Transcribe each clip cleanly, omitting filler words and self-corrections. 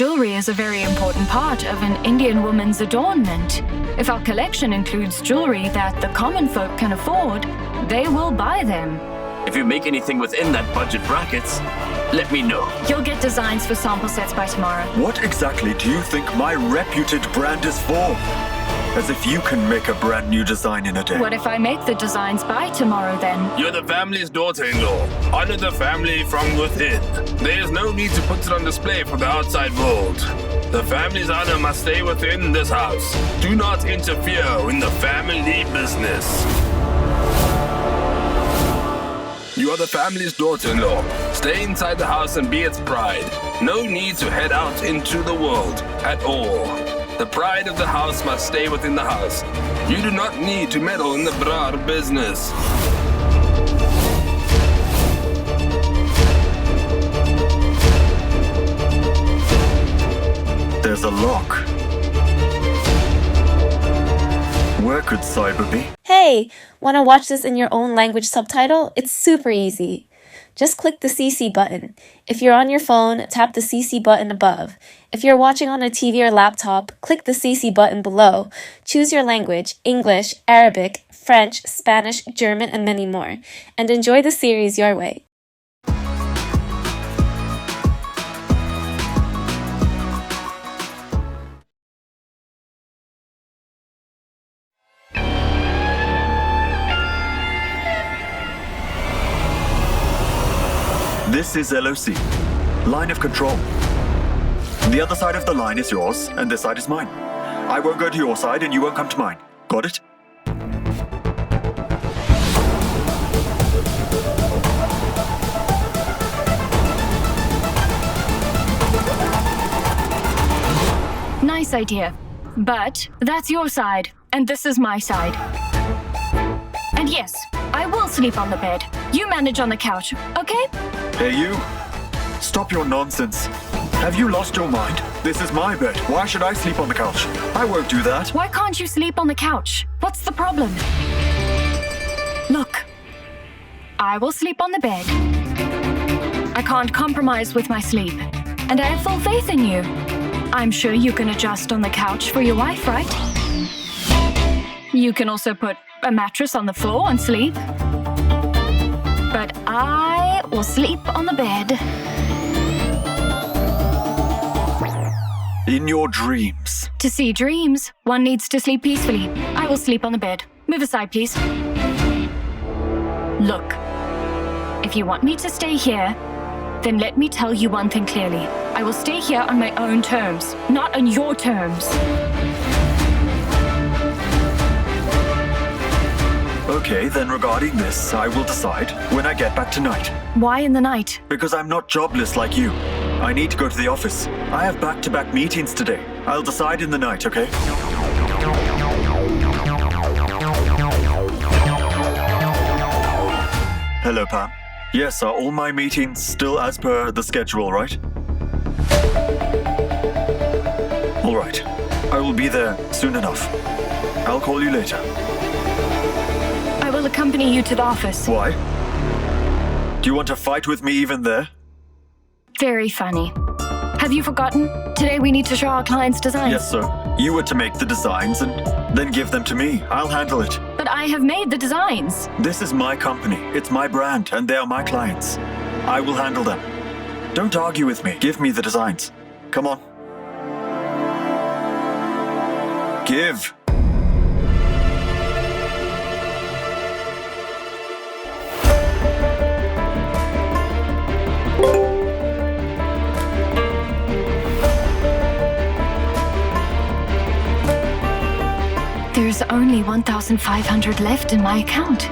Jewelry is a very important part of an Indian woman's adornment. If our collection includes jewelry that the common folk can afford, they will buy them. If you make anything within that budget brackets, let me know. You'll get designs for sample sets by tomorrow. What exactly do you think my reputed brand is for? As if you can make a brand new design in a day. What if I make the designs by tomorrow then? You're the family's daughter-in-law. Honor the family from within. There is no need to put it on display for the outside world. The family's honor must stay within this house. Do not interfere in the family business. You are the family's daughter-in-law. Stay inside the house and be its pride. No need to head out into the world at all. The pride of the house must stay within the house. You do not need to meddle in the brar business. There's a lock. Where could Sahiba be? Hey, want to watch this in your own language subtitle? It's super easy. Just click the CC button. If you're on your phone, tap the CC button above. If you're watching on a TV or laptop, click the CC button below. Choose your language, English, Arabic, French, Spanish, German, and many more. And enjoy the series your way. This is LOC, line of control. The other side of the line is yours, and this side is mine. I won't go to your side, and you won't come to mine. Got it? Nice idea. But that's your side, and this is my side. And yes, I will sleep on the bed. You manage on the couch, okay? Hey, you. Stop your nonsense. Have you lost your mind? This is my bed. Why should I sleep on the couch? I won't do that. Why can't you sleep on the couch? What's the problem? Look, I will sleep on the bed. I can't compromise with my sleep, and I have full faith in you. I'm sure you can adjust on the couch for your wife, right? You can also put a mattress on the floor and sleep. But I will sleep on the bed. In your dreams. To see dreams, one needs to sleep peacefully. I will sleep on the bed. Move aside, please. Look, if you want me to stay here, then let me tell you one thing clearly. I will stay here on my own terms, not on your terms. Okay, then regarding this, I will decide when I get back tonight. Why in the night? Because I'm not jobless like you. I need to go to the office. I have back-to-back meetings today. I'll decide in the night, okay? Hello, Pam. Yes, are all my meetings still as per the schedule, right? All right. I will be there soon enough. I'll call you later. I will accompany you to the office. Why? Do you want to fight with me even there? Very funny. Have you forgotten? Today we need to show our clients designs. Yes, sir. You were to make the designs and then give them to me. I'll handle it. But I have made the designs. This is my company. It's my brand, and they are my clients. I will handle them. Don't argue with me. Give me the designs. Come on. Give. There's only 1,500 left in my account.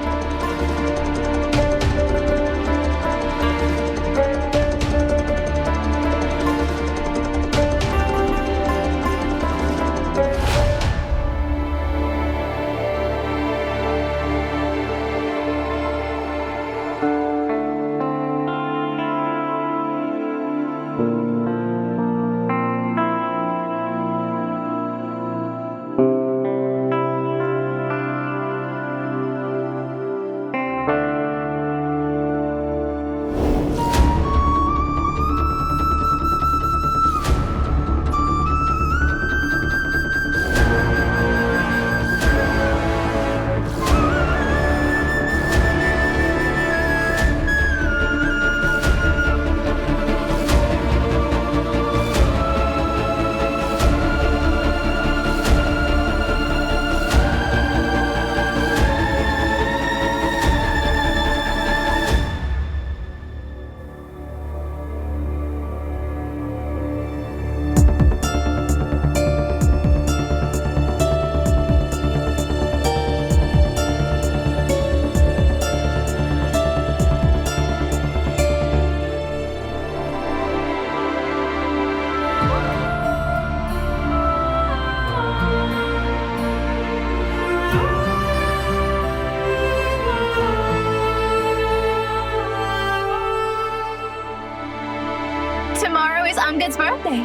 they?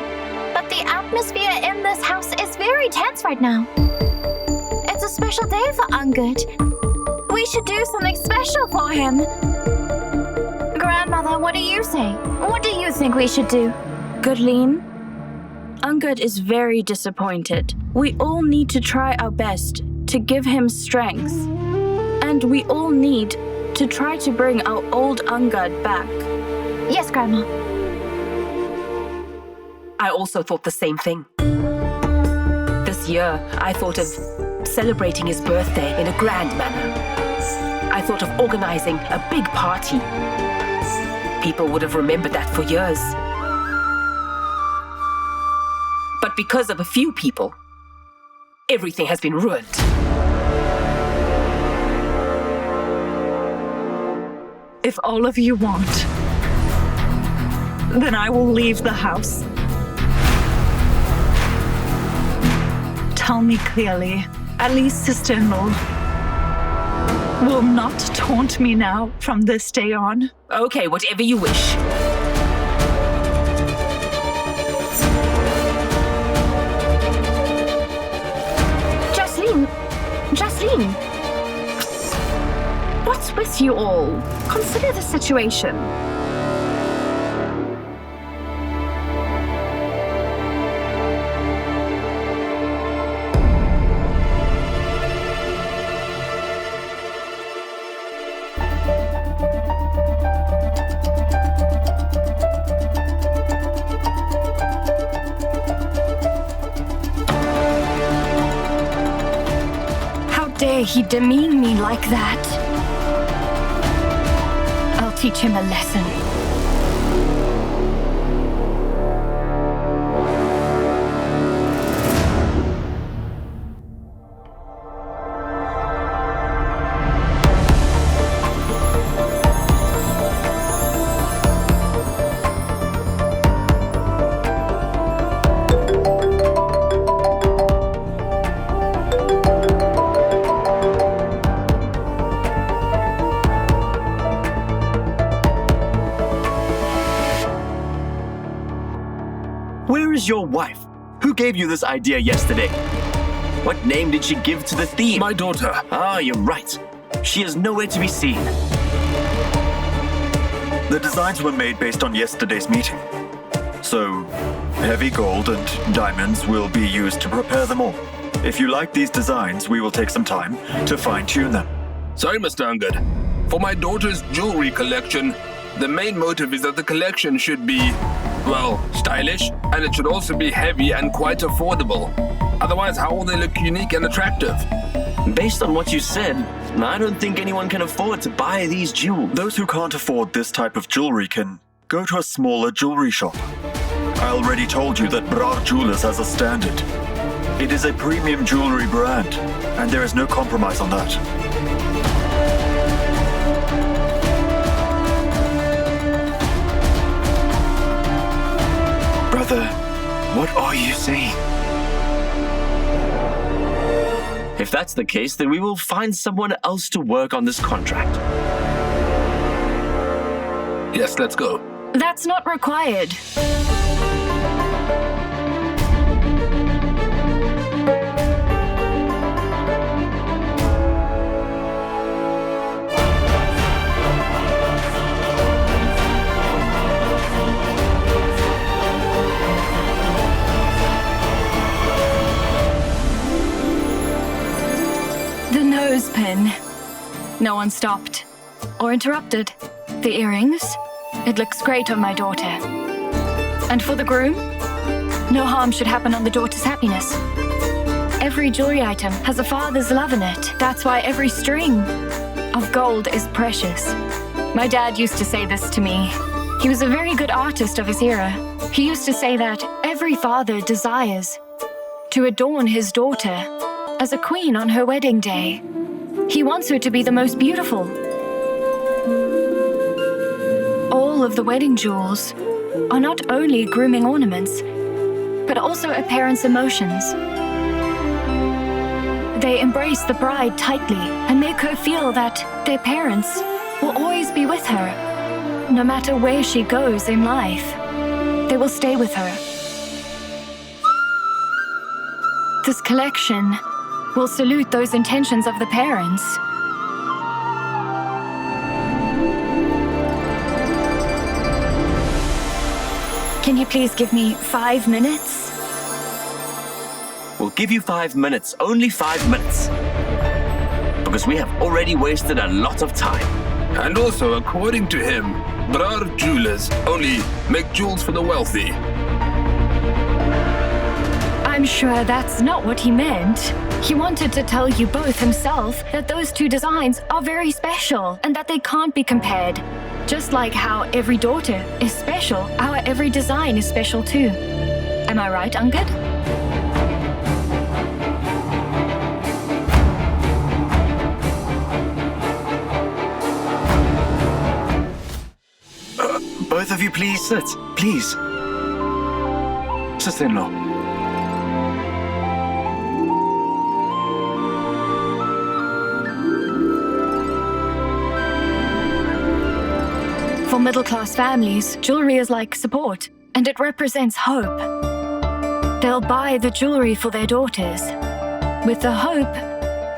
But the atmosphere in this house is very tense right now. It's a special day for Angad. We should do something special for him. Grandmother, what do you say? What do you think we should do? Gurleen, Angad is very disappointed. We all need to try our best to give him strength. And we all need to try to bring our old Angad back. Yes, Grandma. I also thought the same thing. This year, I thought of celebrating his birthday in a grand manner. I thought of organizing a big party. People would have remembered that for years. But because of a few people, everything has been ruined. If all of you want, then I will leave the house. Tell me clearly, at least sister-in-law will not taunt me now from this day on. Okay, whatever you wish. Jaslene, what's with you all? Consider the situation. He demean me like that. I'll teach him a lesson. Where is your wife? Who gave you this idea yesterday? What name did she give to the theme? My daughter. Ah, you're right. She is nowhere to be seen. The designs were made based on yesterday's meeting. So, heavy gold and diamonds will be used to prepare them all. If you like these designs, we will take some time to fine-tune them. Sorry, Mr. Angad. For my daughter's jewelry collection, the main motive is that the collection should be, well, stylish, and it should also be heavy and quite affordable. Otherwise, how will they look unique and attractive? Based on what you said, I don't think anyone can afford to buy these jewels. Those who can't afford this type of jewelry can go to a smaller jewelry shop. I already told you that Brar Jewelers has a standard. It is a premium jewelry brand, and there is no compromise on that. Brother, what are you saying? If that's the case, then we will find someone else to work on this contract. Yes, let's go. That's not required. The nose pin. No one stopped or interrupted. The earrings. It looks great on my daughter. And for the groom? No harm should happen on the daughter's happiness. Every jewelry item has a father's love in it. That's why every string of gold is precious. My dad used to say this to me. He was a very good artist of his era. He used to say that every father desires to adorn his daughter as a queen on her wedding day. He wants her to be the most beautiful. All of the wedding jewels are not only grooming ornaments, but also a parent's emotions. They embrace the bride tightly and make her feel that their parents will always be with her. No matter where she goes in life, they will stay with her. This collection will salute those intentions of the parents. Can you please give me 5 minutes? We'll give you 5 minutes, only 5 minutes. Because we have already wasted a lot of time. And also, according to him, Brar jewelers only make jewels for the wealthy. I'm sure that's not what he meant. He wanted to tell you both himself that those two designs are very special and that they can't be compared. Just like how every daughter is special, our every design is special too. Am I right, Angad? Both of you please sit, please. Sister-in-law. For middle-class families, jewelry is like support, and it represents hope. They'll buy the jewelry for their daughters, with the hope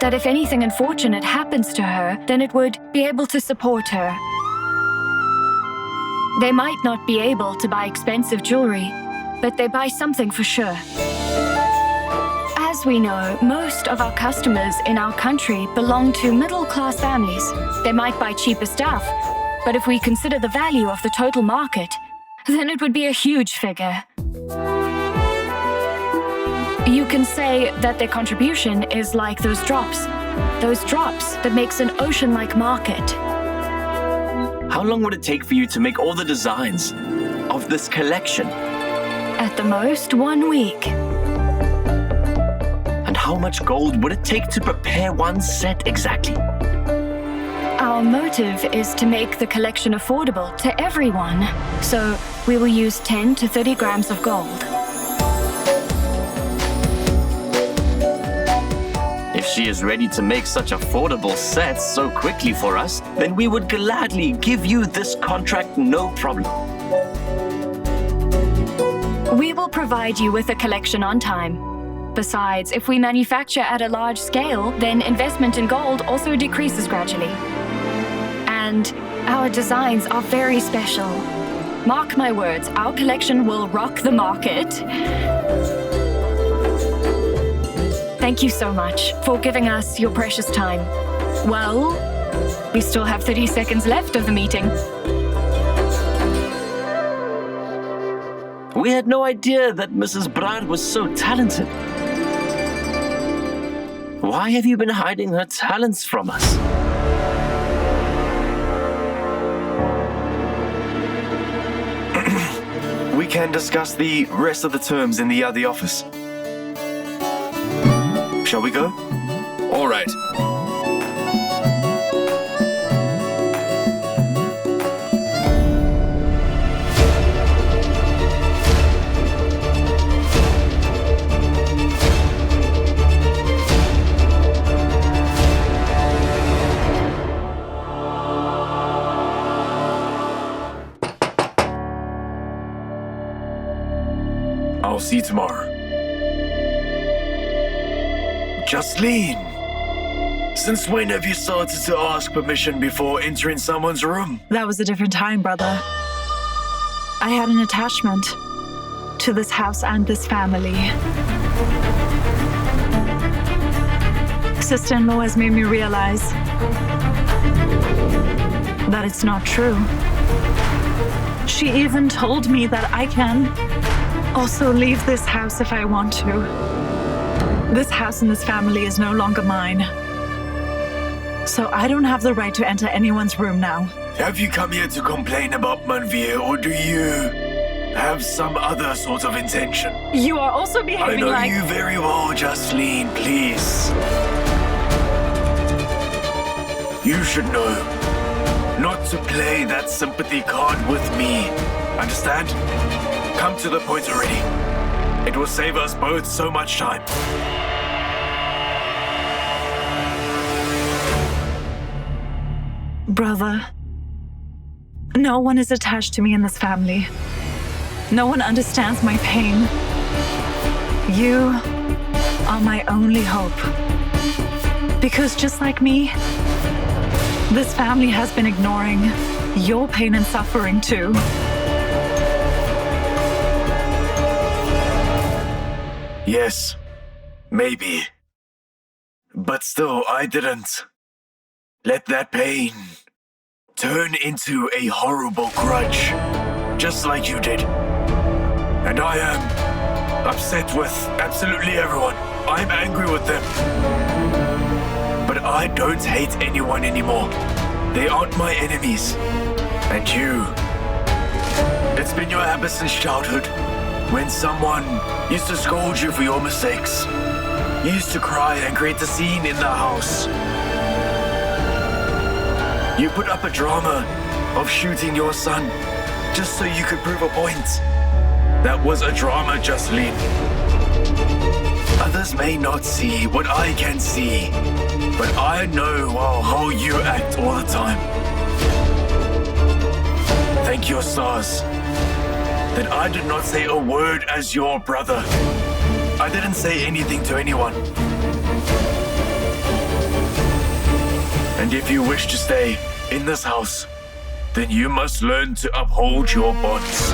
that if anything unfortunate happens to her, then it would be able to support her. They might not be able to buy expensive jewelry, but they buy something for sure. As we know, most of our customers in our country belong to middle-class families. They might buy cheaper stuff, but if we consider the value of the total market, then it would be a huge figure. You can say that their contribution is like those drops that makes an ocean-like market. How long would it take for you to make all the designs of this collection? At the most, 1 week. And how much gold would it take to prepare one set exactly? Our motive is to make the collection affordable to everyone, so we will use 10 to 30 grams of gold. If she is ready to make such affordable sets so quickly for us, then we would gladly give you this contract, no problem. We will provide you with a collection on time. Besides, if we manufacture at a large scale, then investment in gold also decreases gradually. And our designs are very special. Mark my words, our collection will rock the market. Thank you so much for giving us your precious time. Well, we still have 30 seconds left of the meeting. We had no idea that Mrs. Brar was so talented. Why have you been hiding her talents from us? We can discuss the rest of the terms in the other office. Shall we go? All right. I'll see you tomorrow. Justine, since when have you started to ask permission before entering someone's room? That was a different time, brother. I had an attachment to this house and this family. Sister-in-law has made me realize that it's not true. She even told me that I can also leave this house if I want to. This house and this family is no longer mine. So I don't have the right to enter anyone's room now. Have you come here to complain about Manvir, or do you have some other sort of intention? You are also behaving I know like... you very well, Justine, please. You should know not to play that sympathy card with me. Understand? Come to the point already. It will save us both so much time. Brother, no one is attached to me in this family. No one understands my pain. You are my only hope. Because just like me, this family has been ignoring your pain and suffering too. Yes, maybe. But still, I didn't let that pain turn into a horrible grudge, just like you did. And I am upset with absolutely everyone. I'm angry with them. But I don't hate anyone anymore. They aren't my enemies. And you, it's been your habit since childhood. When someone used to scold you for your mistakes, you used to cry and create a scene in the house. You put up a drama of shooting your son just so you could prove a point. That was a drama, Jocelyn. Others may not see what I can see, but I know how you act all the time. Thank your stars that I did not say a word as your brother. I didn't say anything to anyone. And if you wish to stay in this house, then you must learn to uphold your bonds.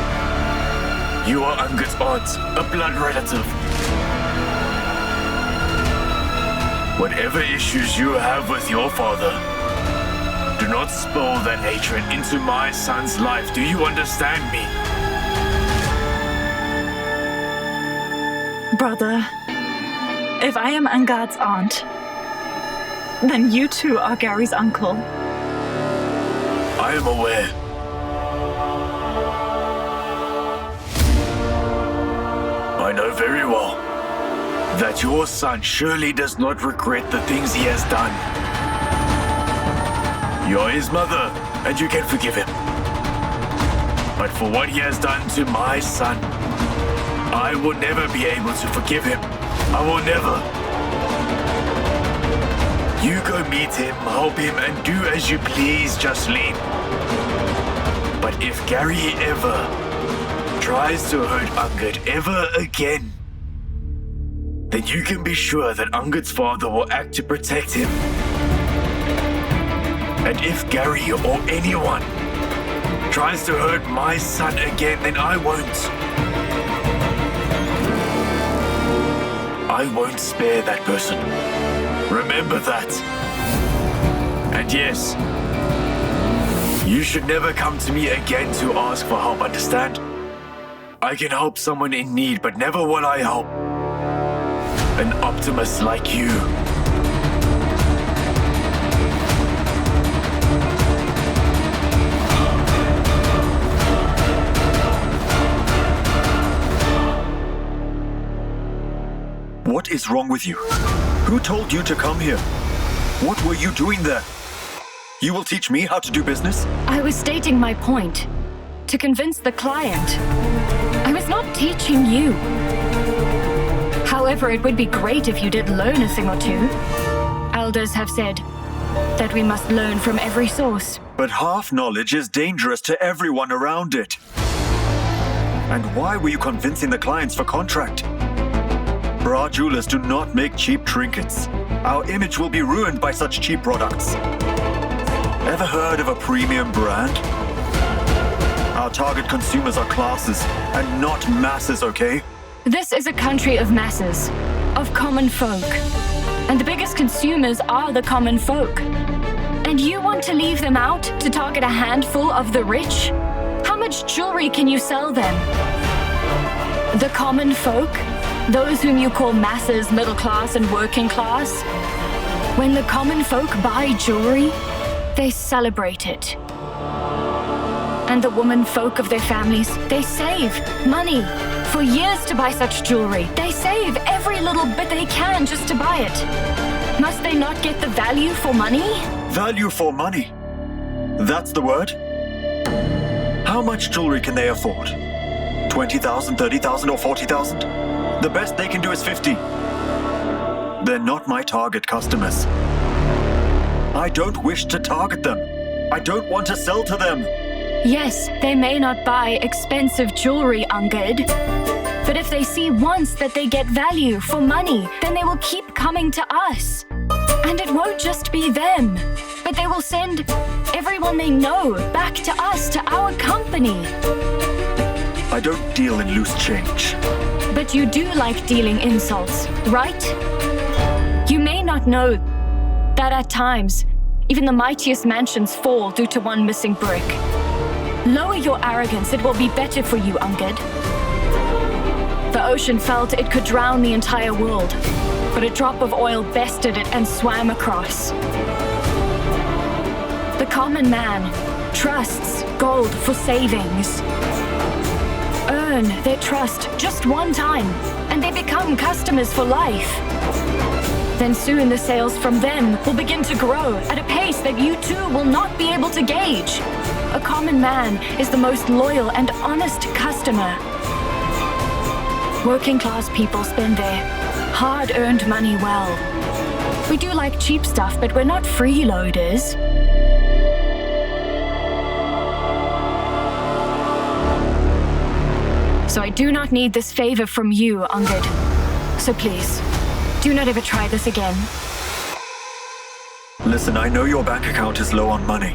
You are Angud's aunt, a blood relative. Whatever issues you have with your father, do not spill that hatred into my son's life. Do you understand me? Brother, if I am Angad's aunt, then you too are Garry's uncle. I am aware. I know very well that your son surely does not regret the things he has done. You're his mother, and you can forgive him. But for what he has done to my son, I will never be able to forgive him. I will never. You go meet him, help him, and do as you please, Jocelyn. But if Garry ever tries to hurt Angad ever again, then you can be sure that Angud's father will act to protect him. And if Garry or anyone tries to hurt my son again, then I won't. I won't spare that person. Remember that. And yes, you should never come to me again to ask for help, understand? I can help someone in need, but never will I help an optimist like you. What is wrong with you? Who told you to come here? What were you doing there? You will teach me how to do business? I was stating my point to convince the client. I was not teaching you. However, it would be great if you did learn a thing or two. Elders have said that we must learn from every source. But half knowledge is dangerous to everyone around it. And why were you convincing the clients for contract? Bra jewelers do not make cheap trinkets. Our image will be ruined by such cheap products. Ever heard of a premium brand? Our target consumers are classes and not masses, okay? This is a country of masses, of common folk. And the biggest consumers are the common folk. And you want to leave them out to target a handful of the rich? How much jewelry can you sell them? The common folk? Those whom you call masses, middle class and working class? When the common folk buy jewelry, they celebrate it. And the woman folk of their families, they save money for years to buy such jewelry. They save every little bit they can just to buy it. Must they not get the value for money? Value for money? That's the word? How much jewelry can they afford? 20,000, 30,000 or 40,000? The best they can do is 50. They're not my target customers. I don't wish to target them. I don't want to sell to them. Yes, they may not buy expensive jewelry, Angad, But if they see once that they get value for money, then they will keep coming to us. And it won't just be them, but they will send everyone they know back to us, to our company. I don't deal in loose change. But you do like dealing insults, right? You may not know that at times, even the mightiest mansions fall due to one missing brick. Lower your arrogance, it will be better for you, Angad. The ocean felt it could drown the entire world, but a drop of oil bested it and swam across. The common man trusts gold for savings. Earn their trust just one time, and they become customers for life. Then soon the sales from them will begin to grow at a pace that you too will not be able to gauge. A common man is the most loyal and honest customer. Working class people spend their hard-earned money well. We do like cheap stuff, but we're not freeloaders. So I do not need this favor from you, Angad. So please, do not ever try this again. Listen, I know your bank account is low on money.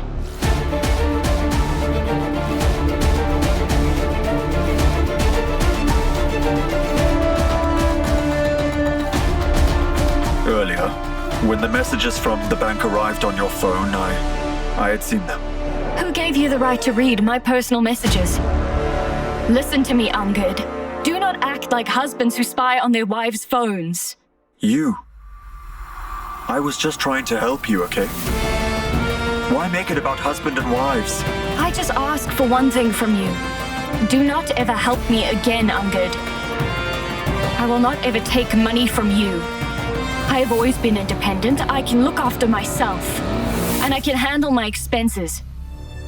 Earlier, when the messages from the bank arrived on your phone, I had seen them. Who gave you the right to read my personal messages? Listen to me, Angad. Do not act like husbands who spy on their wives' phones. You. I was just trying to help you, okay? Why make it about husband and wives? I just ask for one thing from you. Do not ever help me again, Angad. I will not ever take money from you. I have always been independent. I can look after myself. And I can handle my expenses.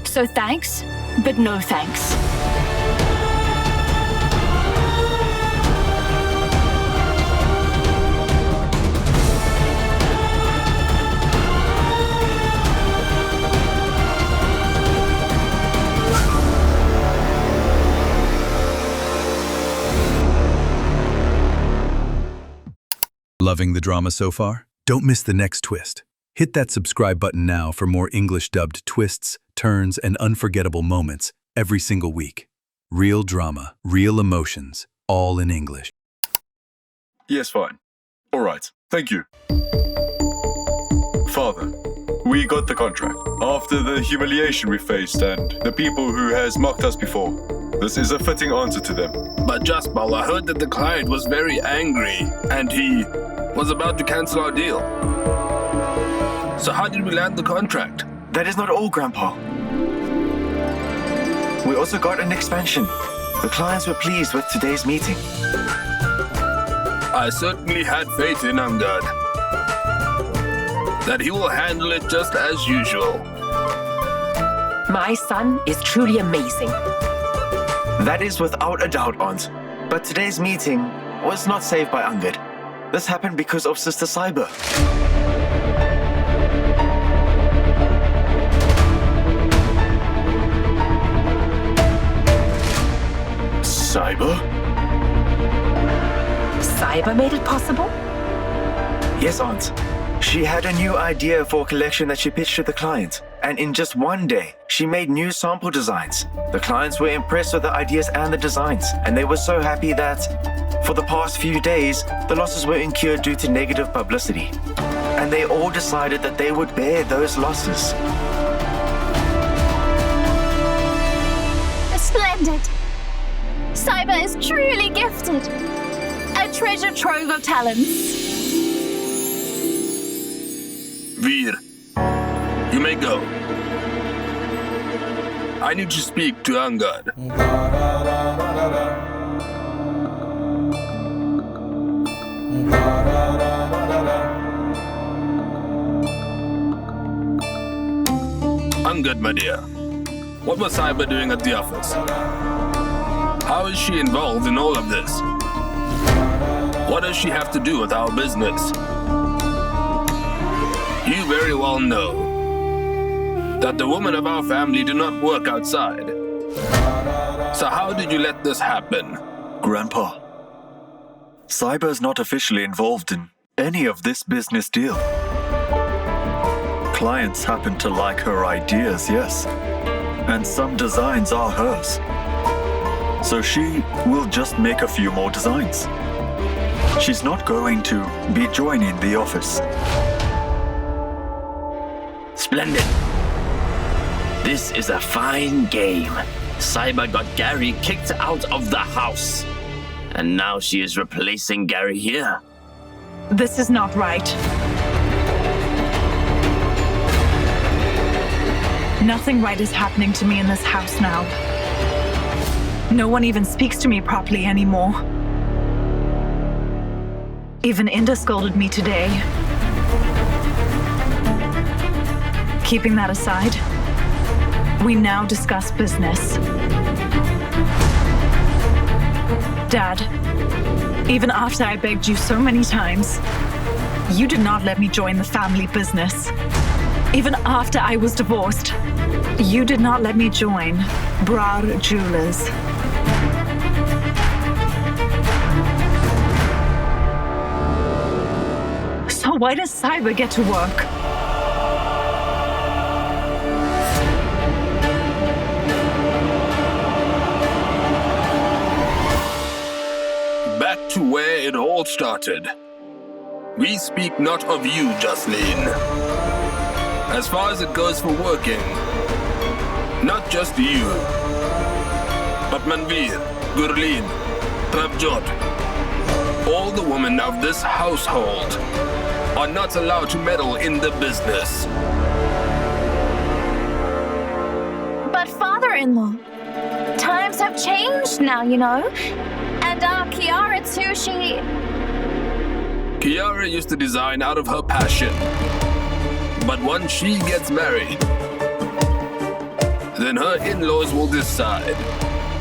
So thanks, but no thanks. Loving the drama so far? Don't miss the next twist. Hit that subscribe button now for more English-dubbed twists, turns, and unforgettable moments every single week. Real drama, real emotions, all in English. Yes, fine. All right, thank you. Father, we got the contract. After the humiliation we faced and the people who has mocked us before, this is a fitting answer to them. But Jaspal, I heard that the client was very angry and he was about to cancel our deal. So how did we land the contract? That is not all, Grandpa. We also got an expansion. The clients were pleased with today's meeting. I certainly had faith in Angad. That he will handle it just as usual. My son is truly amazing. That is without a doubt, Aunt. But today's meeting was not saved by Angad. This happened because of Sister Sahiba. Sahiba? Sahiba made it possible? Yes, Aunt. She had a new idea for a collection that she pitched to the client. And in just one day, she made new sample designs. The clients were impressed with the ideas and the designs. And they were so happy that, for the past few days, the losses were incurred due to negative publicity. And they all decided that they would bear those losses. Splendid! Sahiba is truly gifted. A treasure trove of talents. Veer, you may go. I need to speak to Angad. Angad, my dear. What was Sahiba doing at the office? How is she involved in all of this? What does she have to do with our business? You very well know that the women of our family do not work outside. So how did you let this happen? Grandpa, 𝐂𝐕𝐄 is not officially involved in any of this business deal. Clients happen to like her ideas, yes, and some designs are hers. So she will just make a few more designs. She's not going to be joining the office. Splendid. This is a fine game. 𝐂𝐕𝐄 got Garry kicked out of the house. And now she is replacing Garry here. This is not right. Nothing right is happening to me in this house now. No one even speaks to me properly anymore. Even Inda scolded me today. Keeping that aside, we now discuss business. Dad, even after I begged you so many times, you did not let me join the family business. Even after I was divorced, you did not let me join Brar Jewelers. So why does 𝐂𝐕𝐄 get to work? Back to where it all started. We speak not of you, Jocelyn. As far as it goes for working, not just you, but Manvir, Gurleen, Prabjot, all the women of this household are not allowed to meddle in the business. But father-in-law, times have changed now, you know. And Kiara too, Kiara used to design out of her passion. But once she gets married, then her in-laws will decide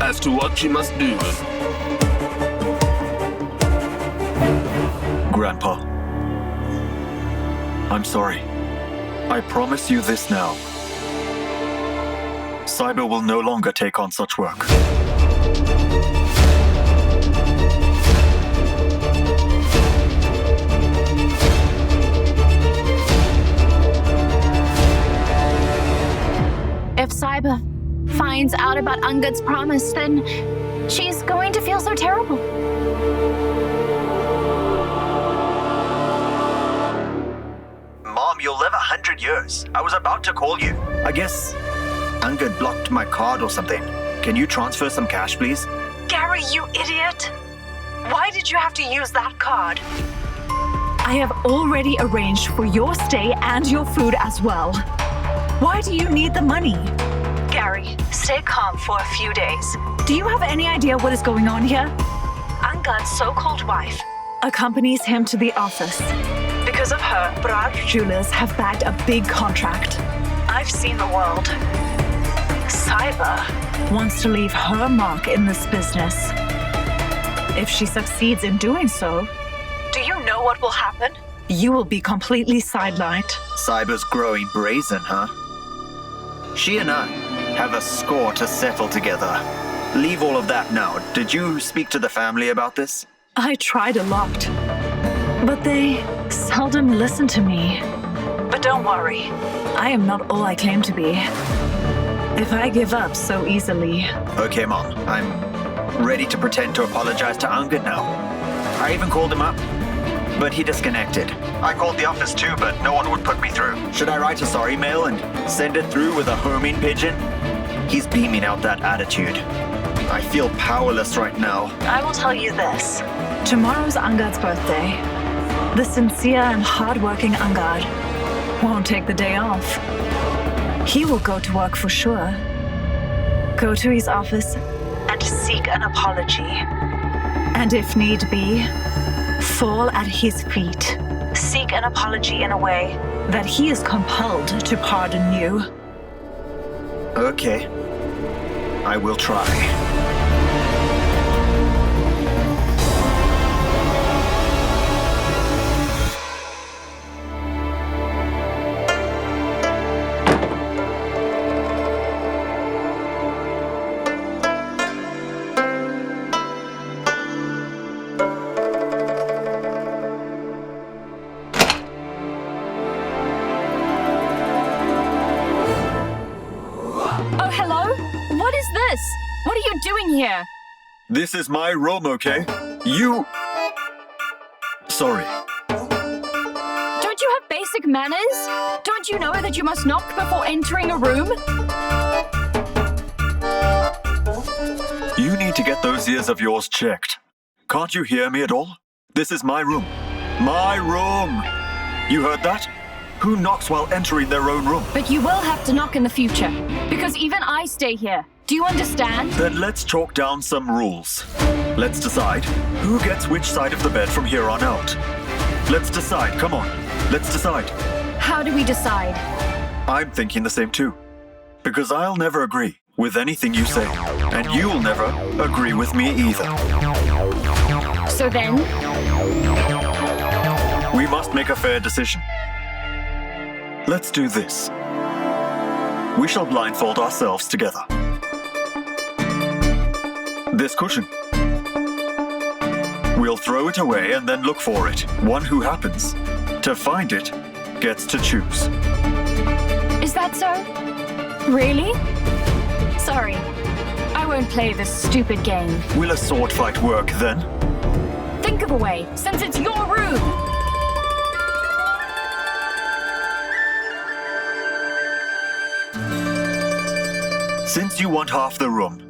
as to what she must do. Grandpa, I'm sorry. I promise you this now. 𝐂𝐕𝐄 will no longer take on such work. If 𝐂𝐕𝐄 finds out about Angad's promise, then she's going to feel so terrible. Mom, you'll live 100 years. I was about to call you. I guess Angad blocked my card or something. Can you transfer some cash, please? Garry, you idiot! Why did you have to use that card? I have already arranged for your stay and your food as well. Why do you need the money? Garry, stay calm for a few days. Do you have any idea what is going on here? Angad's so-called wife accompanies him to the office. Because of her, Brar Jewelers have bagged a big contract. I've seen the world. 𝐂𝐕𝐄 wants to leave her mark in this business. If she succeeds in doing so, do you know what will happen? You will be completely sidelined. 𝐂𝐕𝐄's growing brazen, huh? She and I have a score to settle together. Leave all of that now. Did you speak to the family about this? I tried a lot, but they seldom listen to me. But don't worry, I am not all I claim to be. If I give up so easily... Okay, Mom. I'm ready to pretend to apologize to Angad now. I even called him up, but he disconnected. I called the office too, but no one would put me through. Should I write a sorry mail and send it through with a homing pigeon? He's beaming out that attitude. I feel powerless right now. I will tell you this. Tomorrow's Angad's birthday. The sincere and hardworking Angad won't take the day off. He will go to work for sure. Go to his office and seek an apology. And if need be, fall at his feet. Seek an apology in a way that he is compelled to pardon you. Okay. I will try. doing here? This is my room, okay? You... Sorry. Don't you have basic manners? Don't you know that you must knock before entering a room? You need to get those ears of yours checked. Can't you hear me at all? This is my room. My room! You heard that? Who knocks while entering their own room? But you will have to knock in the future, because even I stay here. Do you understand? Then let's chalk down some rules. Let's decide who gets which side of the bed from here on out. Let's decide, come on. Let's decide. How do we decide? I'm thinking the same too. Because I'll never agree with anything you say. And you'll never agree with me either. So then? We must make a fair decision. Let's do this. We shall blindfold ourselves together. This cushion. We'll throw it away and then look for it. One who happens to find it gets to choose. Is that so? Really? Sorry. I won't play this stupid game. Will a sword fight work then? Think of a way, since it's your room! Since you want half the room,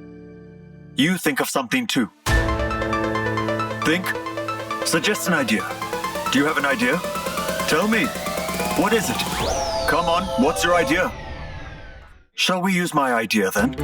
you think of something too. Think. Suggest an idea. Do you have an idea? Tell me. What is it? Come on, what's your idea? Shall we use my idea then?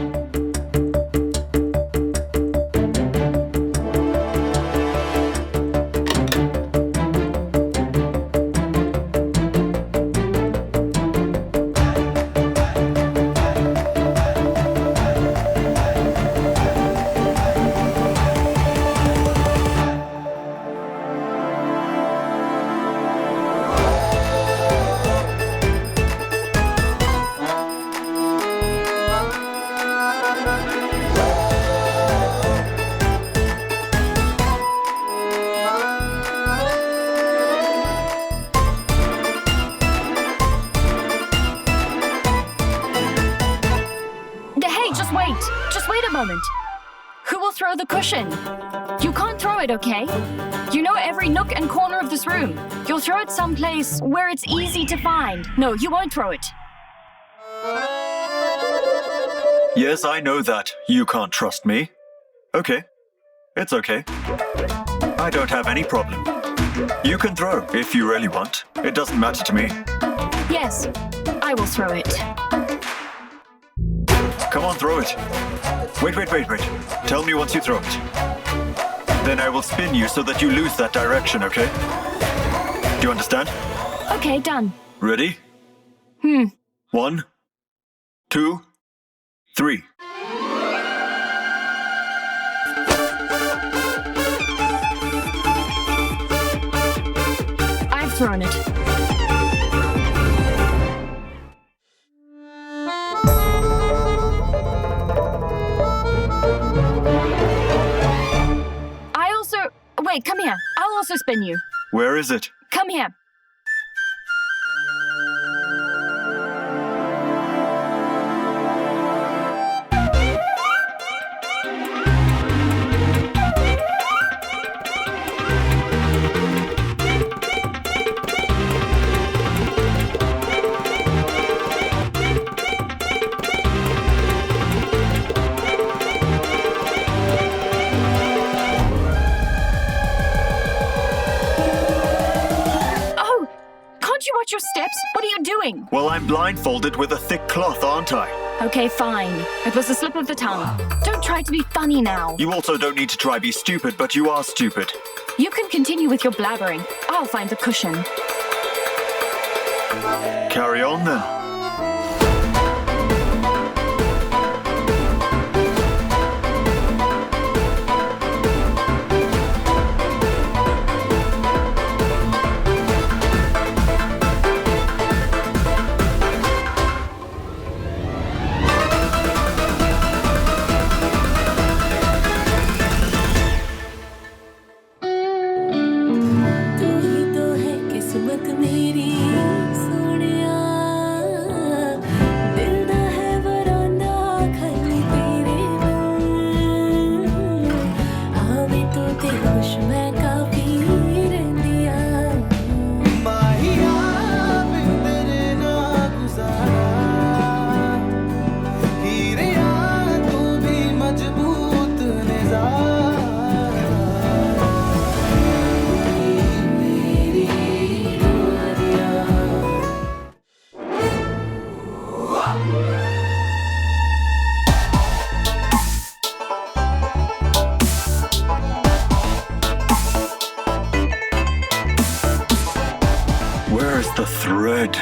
Just wait a moment. Who will throw the cushion? You can't throw it, okay? You know every nook and corner of this room. You'll throw it someplace where it's easy to find. No, you won't throw it. Yes, I know that. You can't trust me. Okay. It's okay. I don't have any problem. You can throw if you really want. It doesn't matter to me. Yes, I will throw it. Come on, throw it. Wait. Tell me once you throw it. Then I will spin you so that you lose that direction, okay? Do you understand? Okay, done. Ready? 1, 2, 3. I've thrown it. Wait, come here. I'll also spin you. Where is it? Come here. Watch your steps. What are you doing? Well, I'm blindfolded with a thick cloth, aren't I? Okay, fine. It was a slip of the tongue. Don't try to be funny now. You also don't need to try be stupid, but you are stupid. You can continue with your blabbering. I'll find the cushion. Carry on then. It's red.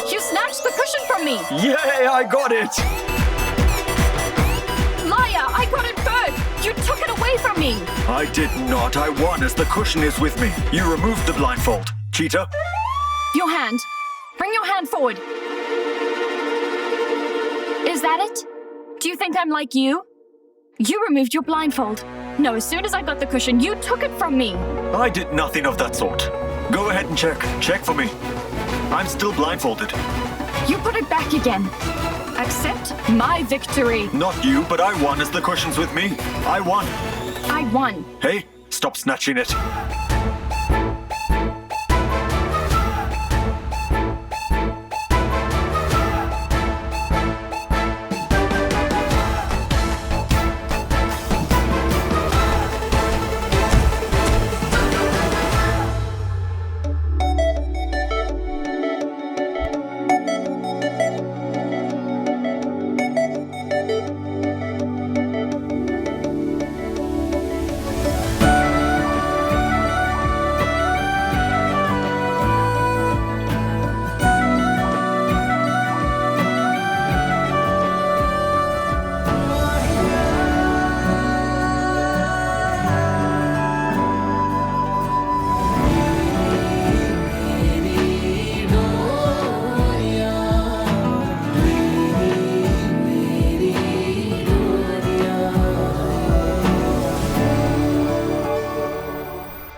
You snatched the cushion from me! Yay, I got it! Liar, I got it first! You took it away from me! I did not. I won as the cushion is with me. You removed the blindfold. Cheater? Your hand. Bring your hand forward. Is that it? Do you think I'm like you? You removed your blindfold. No, as soon as I got the cushion, you took it from me. I did nothing of that sort. Go ahead and check. Check for me. I'm still blindfolded. You put it back again. Accept my victory. Not you, but I won as the cushion's with me. I won. I won. Hey, stop snatching it.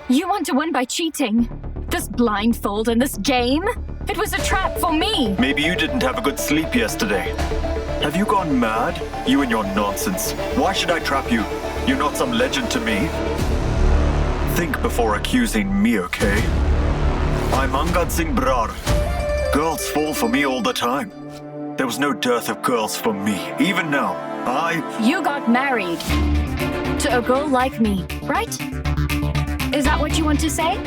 You want to win by cheating? This blindfold and this game? It was a trap for me. Maybe you didn't have a good sleep yesterday. Have you gone mad? You and your nonsense. Why should I trap you? You're not some legend to me. Think before accusing me, okay? I'm Angad Singh Brar. Girls fall for me all the time. There was no dearth of girls for me. Even now, You got married. To a girl like me, right? Is that what you want to say?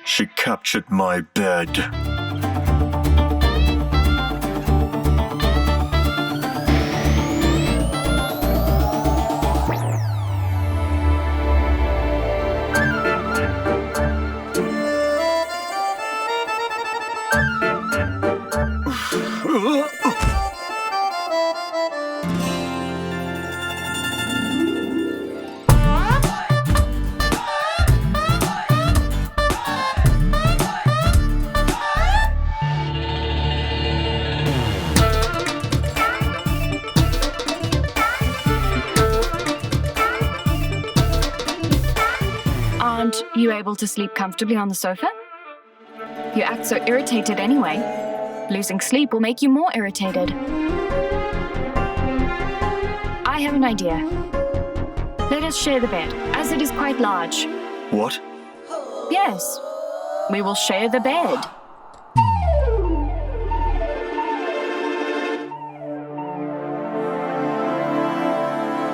She captured my bed. Aren't you able to sleep comfortably on the sofa? You act so irritated anyway. Losing sleep will make you more irritated. I have an idea. Let us share the bed, as it is quite large. What? Yes, we will share the bed.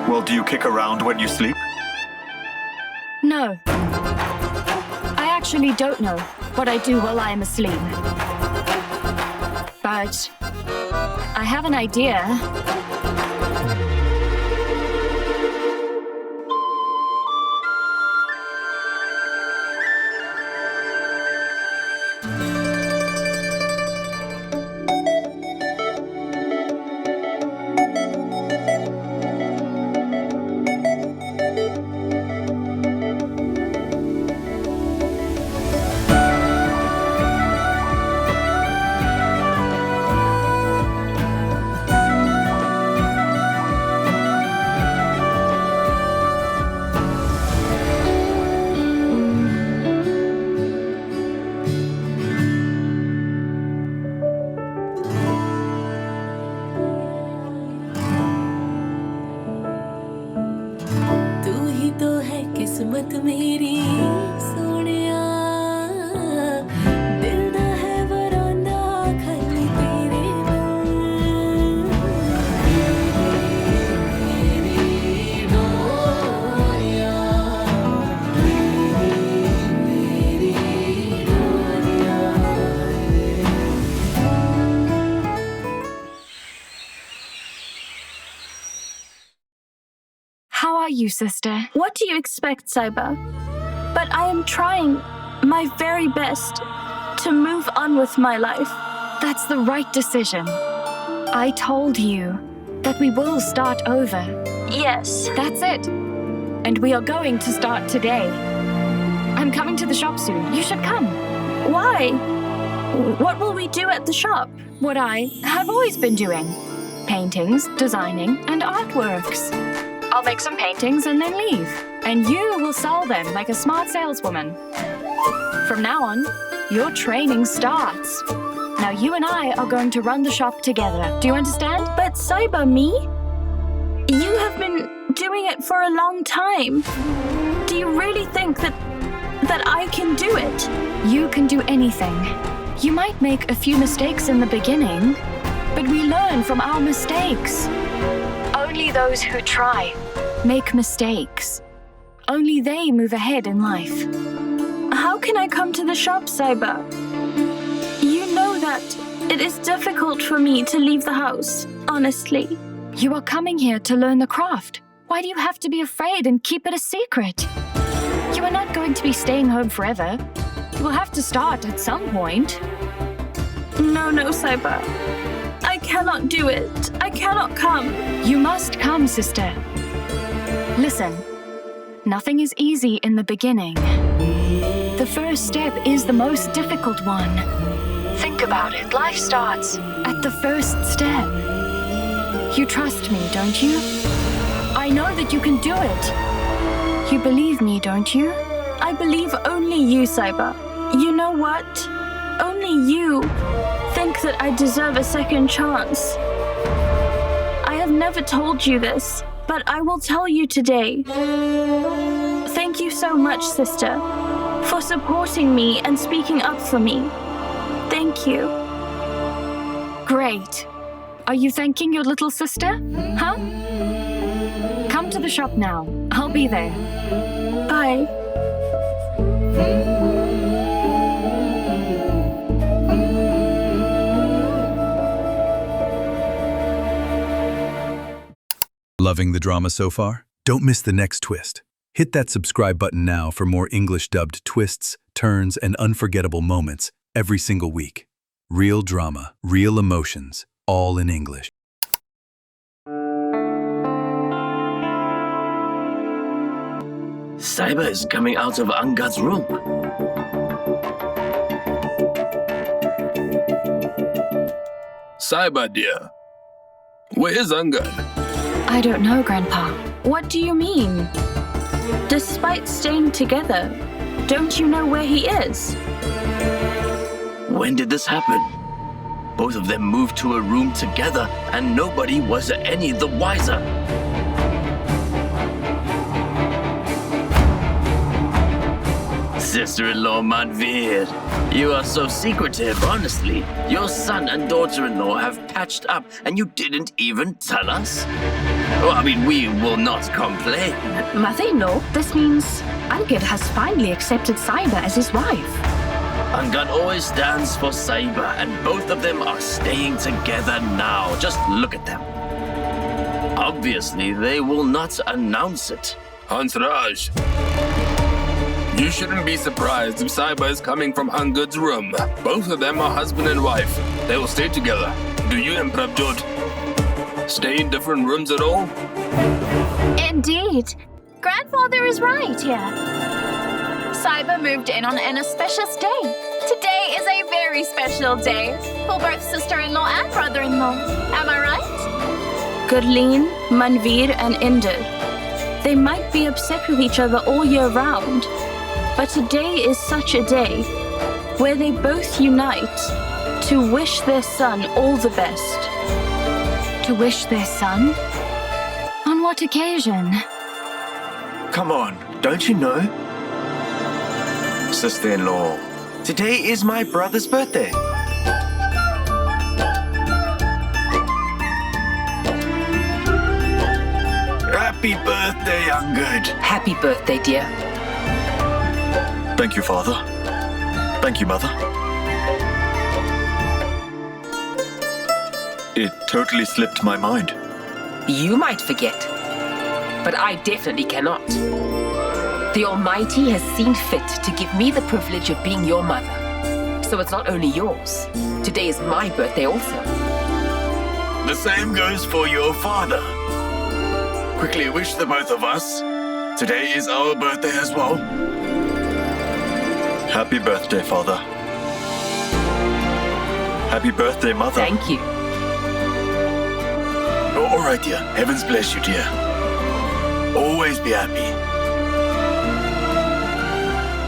Well, do you kick around when you sleep? No. I actually don't know what I do while I am asleep. But I have an idea. मोहब्बत मेरी सोनिया दिल दा है वरांदा खाली तेरे How are you, sister? What do you expect, Sahiba? But I am trying my very best to move on with my life. That's the right decision. I told you that we will start over. Yes. That's it. And we are going to start today. I'm coming to the shop soon. You should come. Why? What will we do at the shop? What I have always been doing. Paintings, designing, and artworks. I'll make some paintings and then leave. And you will sell them like a smart saleswoman. From now on, your training starts. Now you and I are going to run the shop together. Do you understand? But Sahiba, me? You have been doing it for a long time. Do you really think that I can do it? You can do anything. You might make a few mistakes in the beginning, but we learn from our mistakes. Only those who try make mistakes. Only they move ahead in life. How can I come to the shop, Sahiba? You know that it is difficult for me to leave the house, honestly. You are coming here to learn the craft. Why do you have to be afraid and keep it a secret? You are not going to be staying home forever. You will have to start at some point. No, Sahiba. I cannot do it. I cannot come. You must come, sister. Listen, nothing is easy in the beginning. The first step is the most difficult one. Think about it. Life starts at the first step. You trust me, don't you? I know that you can do it. You believe me, don't you? I believe only you, Sahiba. You know what? Only you think that I deserve a second chance. I have never told you this, but I will tell you today. Thank you so much, sister, for supporting me and speaking up for me. Thank you. Great. Are you thanking your little sister? Huh? Come to the shop now. I'll be there. Bye. Loving the drama so far? Don't miss the next twist. Hit that subscribe button now for more English-dubbed twists, turns, and unforgettable moments every single week. Real drama, real emotions, all in English. Sahiba is coming out of Angad's room. Sahiba, dear. Where is Angad? I don't know, Grandpa. What do you mean? Despite staying together, don't you know where he is? When did this happen? Both of them moved to a room together and nobody was any the wiser. Sister-in-law Manveer, you are so secretive, honestly. Your son and daughter-in-law have patched up and you didn't even tell us? Well, I mean, we will not complain. Mother-in-law, this means Angad has finally accepted Sahiba as his wife. Angad always stands for Sahiba and both of them are staying together now. Just look at them. Obviously, they will not announce it. Hansraj, you shouldn't be surprised if Sahiba is coming from Angad's room. Both of them are husband and wife. They will stay together. Do you and Prabjot stay in different rooms at all? Indeed. Grandfather is right here. Sahiba moved in on an auspicious day. Today is a very special day for both sister-in-law and brother-in-law. Am I right? Gurleen, Manveer and Inder. They might be upset with each other all year round, but today is such a day where they both unite to wish their son all the best. To wish their son? On what occasion? Come on, don't you know? Sister-in-law, today is my brother's birthday. Happy birthday, Angad. Happy birthday, dear. Thank you, Father. Thank you, Mother. It totally slipped my mind. You might forget, but I definitely cannot. The Almighty has seen fit to give me the privilege of being your mother. So it's not only yours. Today is my birthday also. The same goes for your father. Quickly wish the both of us. Today is our birthday as well. Happy birthday, Father. Happy birthday, Mother. Thank you. All right, dear. Heavens bless you, dear. Always be happy.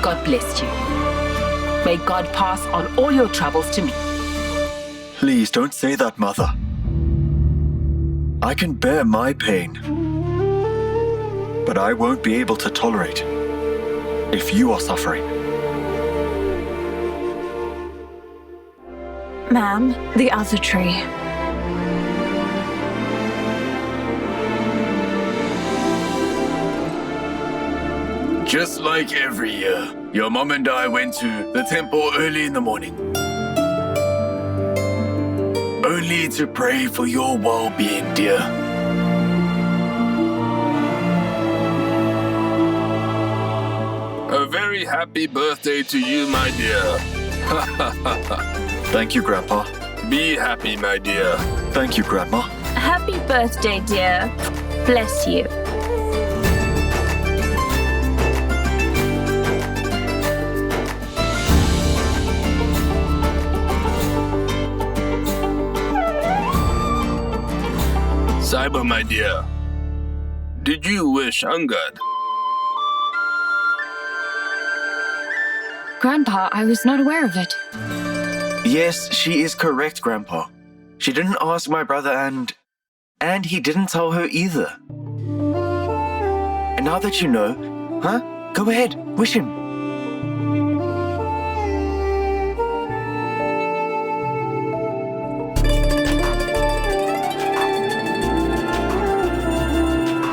God bless you. May God pass on all your troubles to me. Please don't say that, Mother. I can bear my pain, but I won't be able to tolerate if you are suffering. Ma'am, the other tree. Just like every year, your mom and I went to the temple early in the morning. Only to pray for your well-being, dear. A very happy birthday to you, my dear. Thank you, Grandpa. Be happy, my dear. Thank you, Grandma. Happy birthday, dear. Bless you. Sahiba, my dear. Did you wish Angad? Grandpa, I was not aware of it. Yes, she is correct, Grandpa. She didn't ask my brother and he didn't tell her either. And now that you know, go ahead, wish him.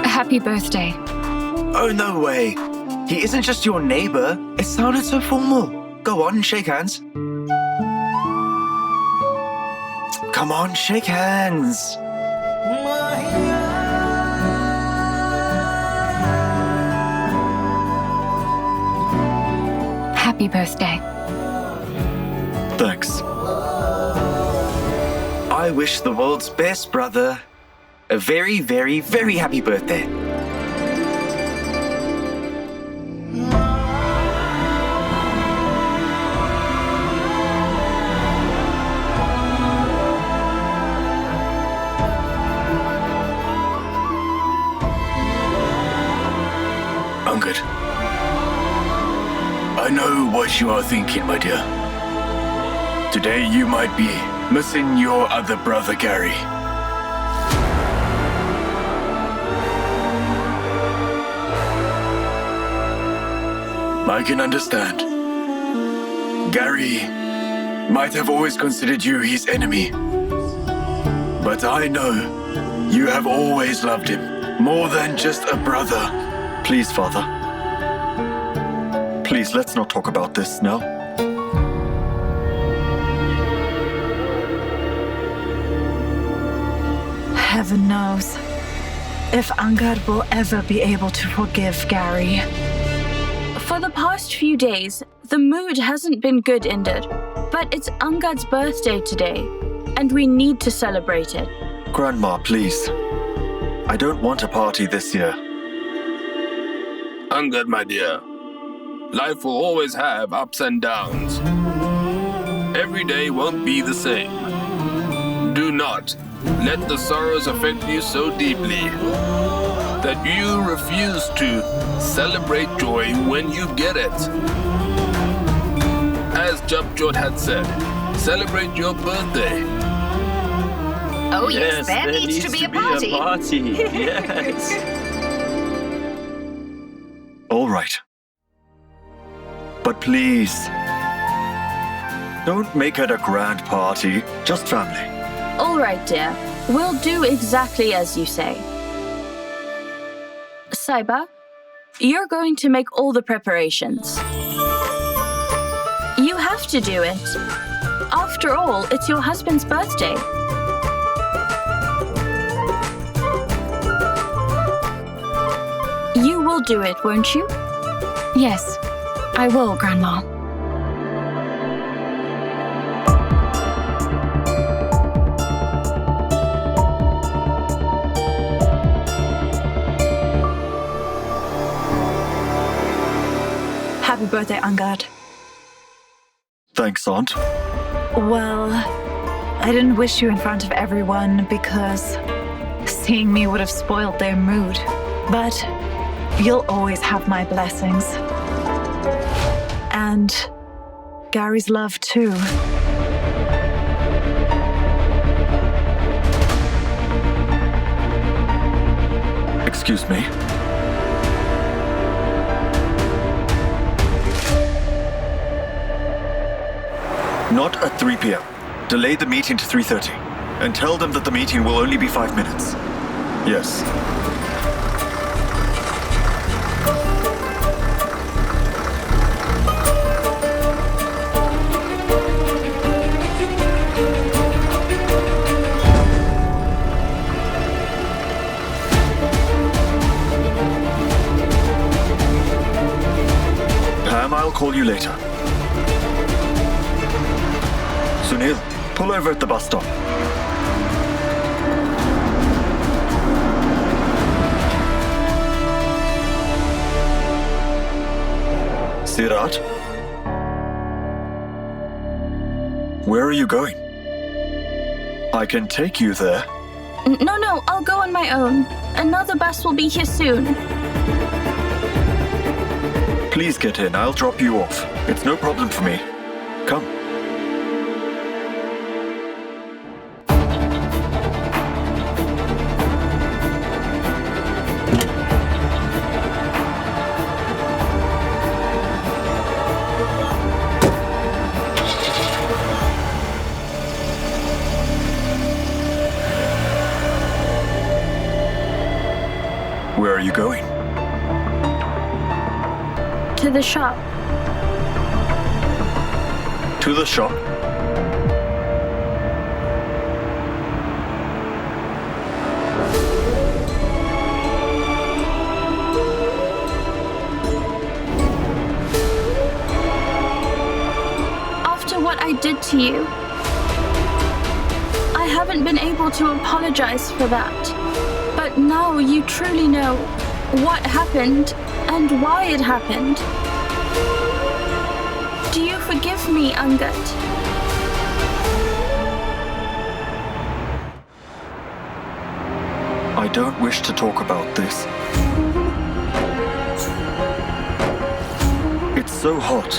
Happy birthday. Oh, no way. He isn't just your neighbor. It sounded so formal. Go on, shake hands. Come on, shake hands. Happy birthday. Thanks. I wish the world's best brother a very, very, very happy birthday. Angad, I know what you are thinking, my dear. Today you might be missing your other brother, Garry. I can understand. Garry might have always considered you his enemy. But I know you have always loved him more than just a brother. Please, Father. Please, let's not talk about this now. Heaven knows if Angad will ever be able to forgive Garry. For the past few days, the mood hasn't been good, Indid. But it's Angad's birthday today, and we need to celebrate it. Grandma, please. I don't want a party this year. Angad, my dear. Life will always have ups and downs. Every day won't be the same. Do not let the sorrows affect you so deeply that you refuse to celebrate joy when you get it. As 𝐻𝐻𝐿 had said, celebrate your birthday. Oh yes, there needs to be a party. Yes. All right. But please, don't make it a grand party, just family. All right, dear. We'll do exactly as you say. Sahiba, you're going to make all the preparations. You have to do it. After all, it's your husband's birthday. You will do it, won't you? Yes, I will, Grandma. Happy birthday, Angad. Thanks, Aunt. Well, I didn't wish you in front of everyone because seeing me would have spoiled their mood. But you'll always have my blessings. And Garry's love, too. Excuse me. Not at 3 p.m. Delay the meeting to 3:30. And tell them that the meeting will only be 5 minutes. Yes. Pam, I'll call you later. Sunil, pull over at the bus stop. Sirat? Where are you going? I can take you there. No, I'll go on my own. Another bus will be here soon. Please get in, I'll drop you off. It's no problem for me. Come. Where are you going? To the shop. To the shop? After what I did to you, I haven't been able to apologize for that. But now you truly know what happened and why it happened. Do you forgive me, Angad? I don't wish to talk about this. It's so hot.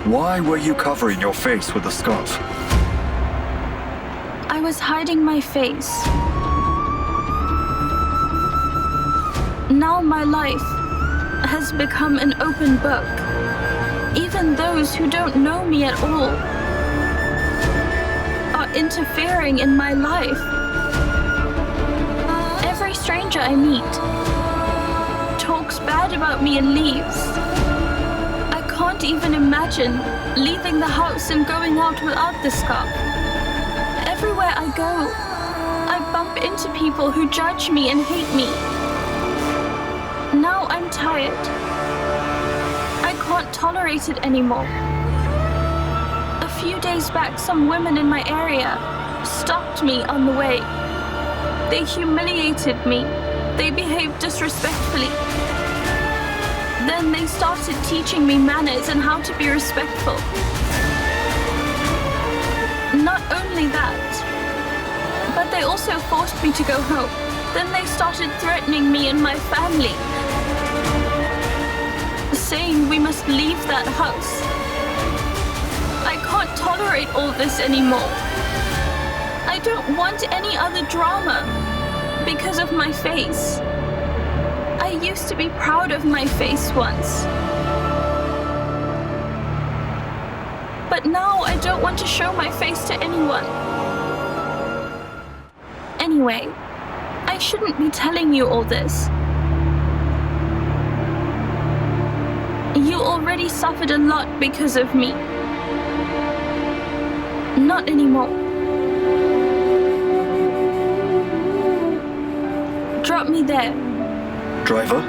Why were you covering your face with a scarf? I was hiding my face. Now my life has become an open book. Even those who don't know me at all are interfering in my life. Every stranger I meet talks bad about me and leaves. I can't even imagine leaving the house and going out without the scarf. Everywhere I go, I bump into people who judge me and hate me. Now I'm tired. I can't tolerate it anymore. A few days back, some women in my area stopped me on the way. They humiliated me. They behaved disrespectfully. Then they started teaching me manners and how to be respectful. Not only that, but they also forced me to go home. Then they started threatening me and my family, saying we must leave that house. I can't tolerate all this anymore. I don't want any other drama because of my face. I used to be proud of my face once. But now I don't want to show my face to anyone. Anyway, I shouldn't be telling you all this. You already suffered a lot because of me. Not anymore. Drop me there. Driver?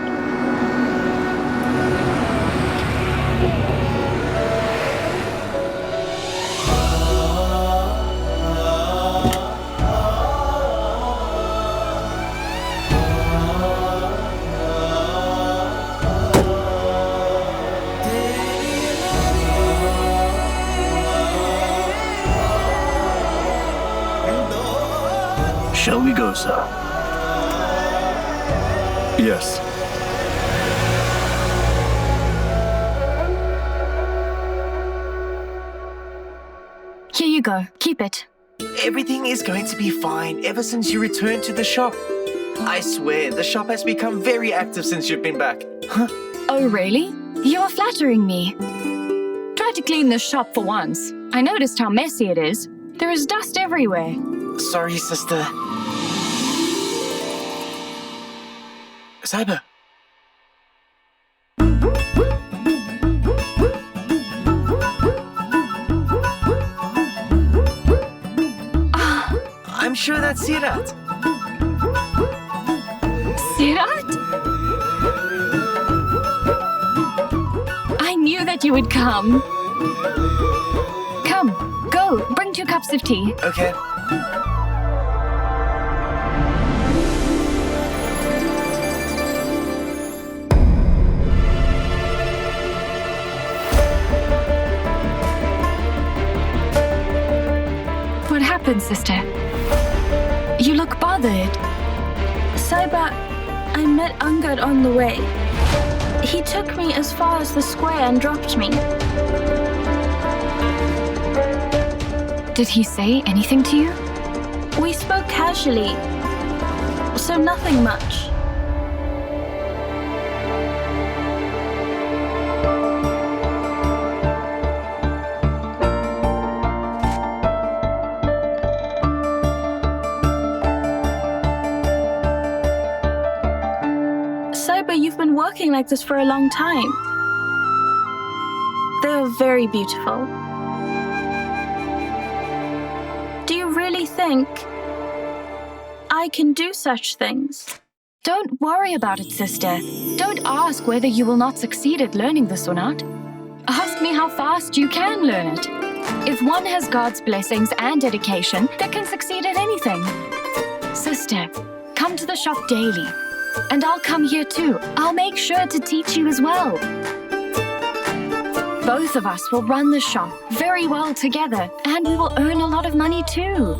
Shall we go, sir? Yes. Here you go. Keep it. Everything is going to be fine ever since you returned to the shop. I swear, the shop has become very active since you've been back. Oh, really? You are flattering me. Try to clean the shop for once. I noticed how messy it is. There is dust everywhere. Sorry, sister. Sahiba. I'm sure that's Sirat. Sirat? I knew that you would come. Come, go, bring 2 cups of tea. Okay. What happened, sister? You look bothered. Sahiba, I met Angad on the way. He took me as far as the square and dropped me. Did he say anything to you? We spoke casually, so nothing much. Sahiba, you've been working like this for a long time. They are very beautiful. Do you really think I can do such things? Don't worry about it, sister. Don't ask whether you will not succeed at learning this or not. Ask me how fast you can learn it. If one has God's blessings and dedication, they can succeed at anything. Sister, come to the shop daily. And I'll come here too. I'll make sure to teach you as well. Both of us will run the shop very well together, and we will earn a lot of money too.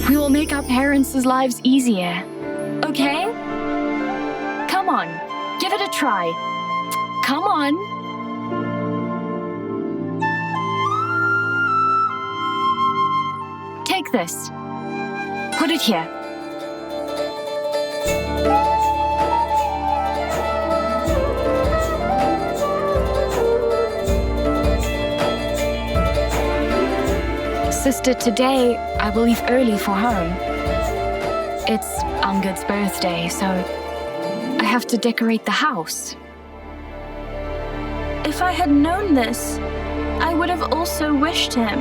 We will make our parents' lives easier. Okay? Come on, give it a try. Come on. Take this. Put it here. Sister, today I will leave early for home. It's Angad's birthday, so I have to decorate the house. If I had known this, I would have also wished him.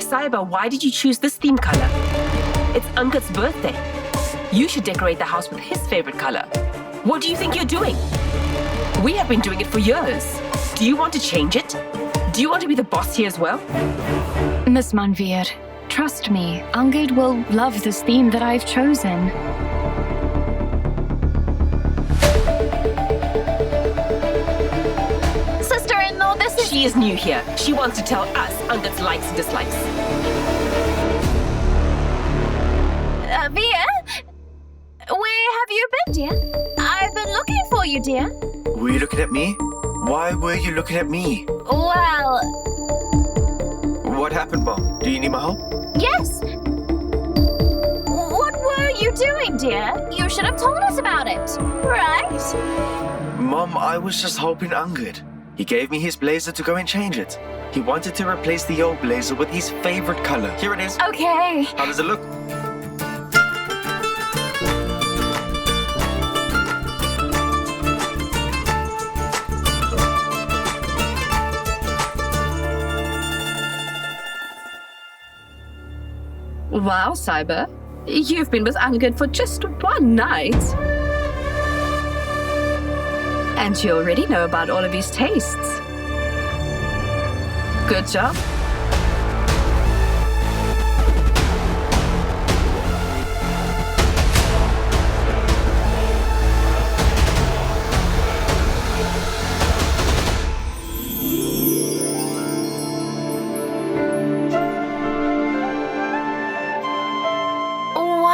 Sahiba, why did you choose this theme color? It's Angad's birthday. You should decorate the house with his favorite color. What do you think you're doing? We have been doing it for years. Do you want to change it? Do you want to be the boss here as well? Miss Manveer, trust me, Angad will love this theme that I've chosen. Sister-in-law, this is... She is new here. She wants to tell us Angad's likes and dislikes. Veer? Where have have you been, dear? I've been looking for you, dear. Were you looking at me? Why were you looking at me? Well, What happened, Mom? Do you need my help? yes. What were you doing, dear? You should have told us about it, right? Mom, I was just helping Angad. He gave me his blazer to go and change it. He wanted to replace the old blazer with his favorite color. Here it is. Okay. How does it look? Wow, Sahiba. You've been with Angad for just one night. And you already know about all of his tastes. Good job.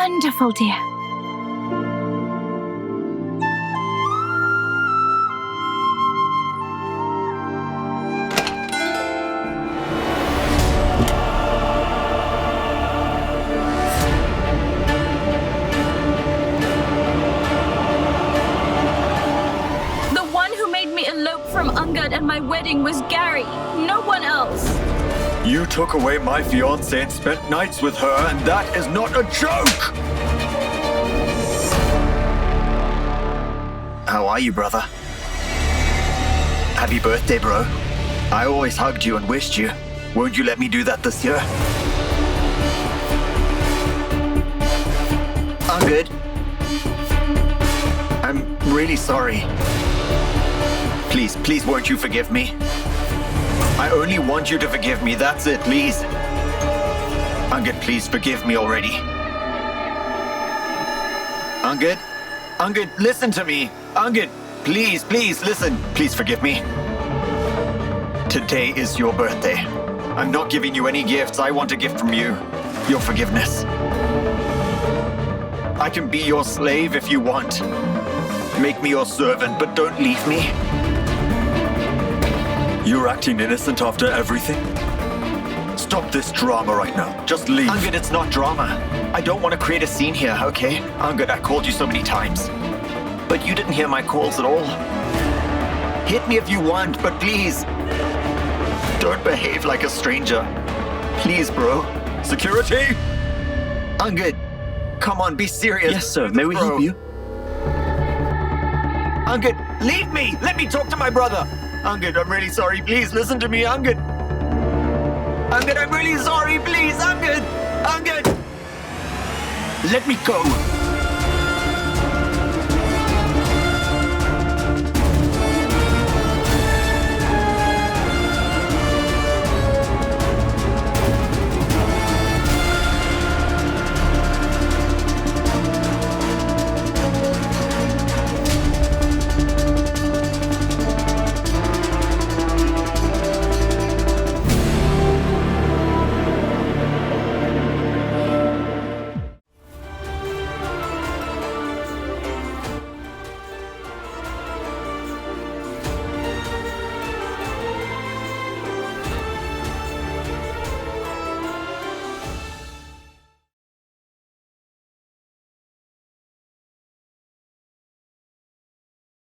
Wonderful, dear. The one who made me elope from Angad at my wedding was Garry. No one else. You took away my fiancée and spent nights with her, and that is not a joke! How are you, brother? Happy birthday, bro. I always hugged you and wished you. Won't you let me do that this year? I'm good. I'm really sorry. Please, won't you forgive me? I only want you to forgive me, that's it, please. Angad, please forgive me already. Angad? Angad, listen to me. Angad, please, listen. Please forgive me. Today is your birthday. I'm not giving you any gifts. I want a gift from you. Your forgiveness. I can be your slave if you want. Make me your servant, but don't leave me. You're acting innocent after everything? Stop this drama right now. Just leave. Angad, it's not drama. I don't want to create a scene here, okay? Angad, I called you so many times. But you didn't hear my calls at all. Hit me if you want, but please. Don't behave like a stranger. Please, bro. Security! Angad, come on, be serious. Yes, sir. May we help you? Angad, leave me! Let me talk to my brother! Angad, I'm really sorry. Please, listen to me, Angad. Angad, I'm really sorry. Please, Angad! Angad! Let me go.